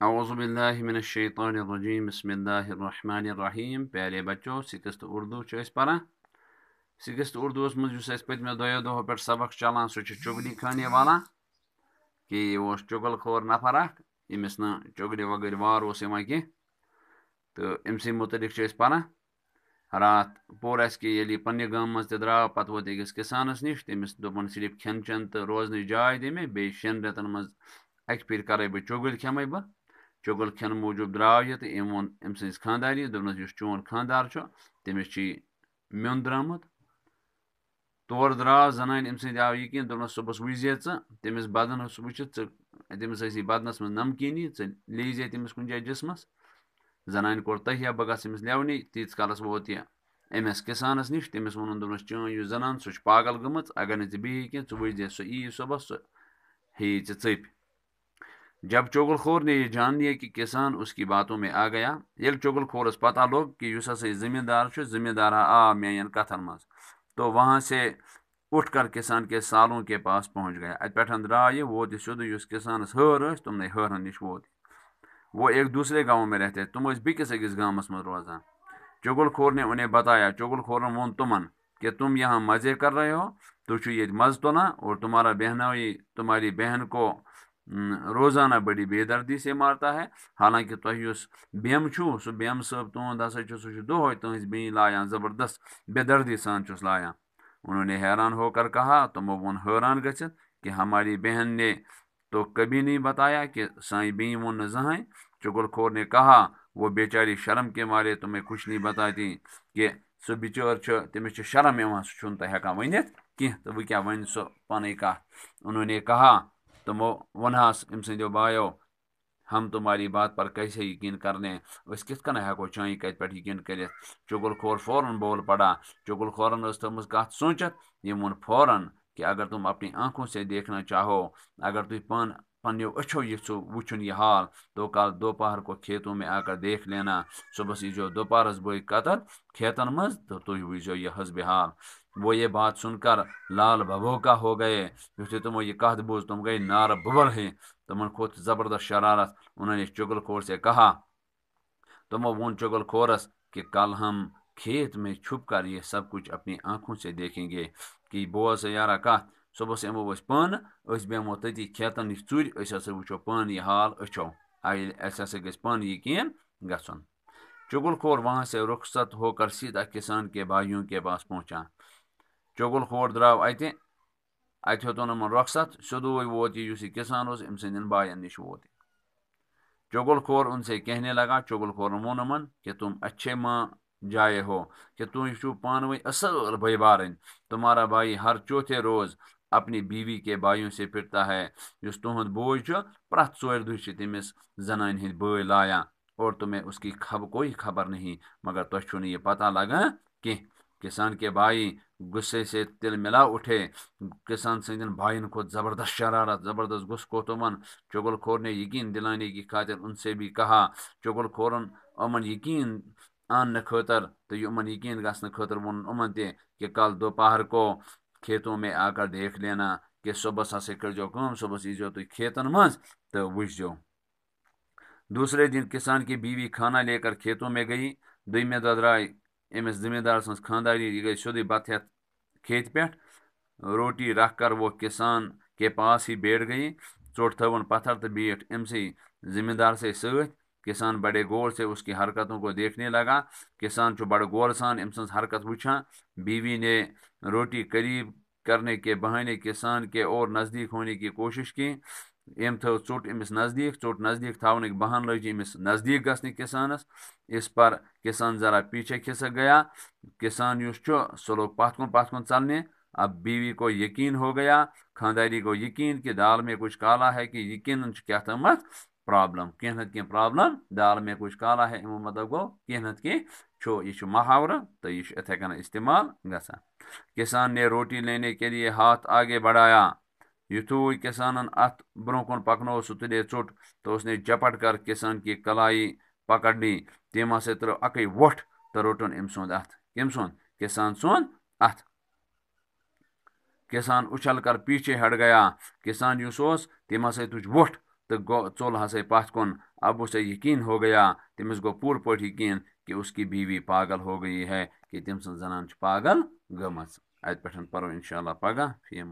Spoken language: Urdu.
اعوذ باللہ من الشیطان الرجیم بسم اللہ الرحمن الرحیم پیارے بچوں سکست اردو پران سکست اردوس مز پتمو دو دہو پہ سبق چلان سہ چگلی خانے والا کہ یہ چگل خور نفر یمس نا چگلی وغیر وار کی تو ام سی متعلق پران رات پور اس کہ یل پنہ گام مز درا پتہ ووت أکس کسانس نش تمس دوپن صرف کھین چین تو روزن جائے دے میں بی شین رتن مز اکہ پھر کرے بہ چگل کھمے بہ چگل کھین موجود درو یہ تو ام وون ام سز خانداری دس اس چون خاندار تمس میون درامت تور درا زنان ام سند آو یقین دس صبح وچ تمس بدن وچت تمس بدنس من نمکینی لیزے تمس کن جائے جسمس زنان کور تہیا بہ گھس امس لیونی تیت کالس ووت یہ امس کسانس نش تمس وونن دس چون یہ زنان سہ پاگل گمت اگر نی بیہی کی ژٕ وچ سہ ای صبح سہ ہی ژپ جب چگل خور نے یہ جان لیا کہ کسان اس کی باتوں میں آ گیا یل چگل خورس پتہ لوگ کہ اس ہسا زمیندار زمیندار آ میان کتن مز تو وہاں سے اٹھ کر کسان کے سالوں کے پاس پہنچ گیا ات پہ درا یہ ووت سیودے اس کسانس ہر تم نے ہرن نش ووت وہ ایک دوسرے گاؤں میں رہتے تم بیکس أکس گامس میں روزان چگل خور نے انہیں بتایا چگل خورن وون تمن کہ تم یہاں مزے کر رہے ہو تو یہ مز تلنا اور تمہارا بہنوئی تمہاری بہن کو روزانہ بڑی بے دردی سے مارتا ہے حالانکہ تہ اس بیم چھو سہ بیم صاحب تہد ہسا سہ دہے تہذ بین لایان زبردست بے دردی سان چھس لایان انہوں نے حیران ہو کر کہا تمو وون حیران گژھت کہ ہماری بہن نے تو کبھی نہیں بتایا کہ سائیں بین وون زہاں چگل خور نے کہا وہ بیچاری شرم کے مارے تمہیں کچھ نہیں بتاتی کہ سہ بچور تمس شرم یوان سہ چھن تہ ہیکان ونت کی تو وہ کیا ون سہ پن کت انہوں نے کہا تمو ونہس ام سندیو بایو ہم تمہاری بات پر کیسے یقین کرنے اس کت کن ہیکو چانہ کت پہ یقین کرت چگل خور فوراً بول پڑا چگل خورن اس تھمز کت سوچت یہ وون فوراً کہ اگر تم اپنی آنکھوں سے دیکھنا چاہو اگر تھی پنو اچھو یژھو وچھن یہ حال تو کل دوپہر کو کھیتوں میں آ کر دیکھ لینا صبح ییزو دوپہرس بوئی قطر کھیتن مز تو تھی وچھو یہ حسب حال وہ یہ بات سن کر لال بھبوکا ہو گئے یتھے تمو یہ کہت بوز تم گئی نار ببر ہے تمن کھوت زبردست شرارت انہوں نے چگل خور سے کہا تمو وون چگل خورس کہ کل ہم کھیت میں چھپ کر یہ سب کچھ اپنی آنکھوں سے دیکھیں گے کہ بوز یارا کت صبح امو پان بیمو تتی کھیتن نش ژور ہسا وچھو پان یہ حال اچھو اس ہسا گژھِ پان یقین گژھن چگل خور وہاں سے رخصت ہو کر سیدھا کسان کے بھائیوں کے پاس پہنچا چگل خور درو اتہ ہیوتن رخصت سیودے ووت یہ کسان ام سندین بائن نش ووت چگل خور ان سے کہنے لگا چگل خور وون کہ تم اچھے ماں جائے ہو کہ تم چھو پانوی اصل بھائی بارن تمہارا بھائی ہر چوتھے روز اپنی بیوی کے بھائیوں سے پھرتا ہے اس تہد بوے پرت ژور دہ تمس زنان ہند بٲے لایان اور تمہیں اس کی کوئی خبر نہیں مگر تہ چھو یہ پتہ لگا کہ کسان کے بھائی غصے سے تل ملا اٹھے کسان سندین بھائین کھوت زبردست شرارت زبردست غصہ کھوت تمن چگل خور نے یقین دلانے کی خاطر ان سے بھی کہا چگل خورن امن یقین آننے خاطر تو امن یقین گھنے خاطر ون امن تہ کہ کل دوپہر کو کھیتوں میں آ کر دیکھ لینا کہ صبح ہسا کرجو کام صبح ییزو تھی کھیتن مز تو وچھو دوسرے دن کسان کی بیوی کھانا لے کر کھیتوں میں گئی دویمہ دہ درائے امس زمیندار سن خانداری یہ گئی سیودے بت ہتھ کھیت پہ روٹی رکھ کر وہ کسان کے پاس ہی بیٹھ گئی ژوٹ تھون پتھر تو بیٹھ ام سی زمیندار سے ست کسان بڑے غور سے اس کی حرکتوں کو دیکھنے لگا کسان بڑے غور سان ام سن حرکت وچھان بیوی نے روٹی قریب کرنے کے بہانے کسان کے اور نزدیک ہونے کی کوشش کی ام تھو ژوٹ امس نزدیک ژوٹ نزدیک تھونک بہان لج امس نزدیک گھنے کسانس اس پر کسان ذرا پیچھے کھسک گیا کسان سہ لوگ پتھ کن چلنے اب بیوی کو یقین ہو گیا خانداری کو یقین کہ دال میں کچھ کالا ہے کہ یقیناً کیا تھمت پرابلم کی نت کی پرابلم دال میں کچھ کالا ہے امو مطلب گو کی نت کی یہ محاورہ تو یہ اتھے کن استعمال گژھان کسان نے روٹی لینے کے لیے ہاتھ آگے بڑھایا یتھوے کسانن ات برو کن پکنو سہ تلے ژوٹ تو اس نے جپٹ کر کسان کی کلائی پکڑ لی تم ہسا ترو اکے ووٹھ تو روٹن ام سند ات کم سند کسان سند ات کسان اچھل کر پیچھے ہٹ گیا کسان تم ہسا تج ووٹھ تو ژول ہسا پتھ کن اب اسے یقین ہو گیا تمس گو پور پٲٹھۍ یقین کہ اس کی بیوی پاگل ہو گئی ہے کہ تم سن زنان پاگل گمز ات پہ پرو انشاء اللہ پگہ فی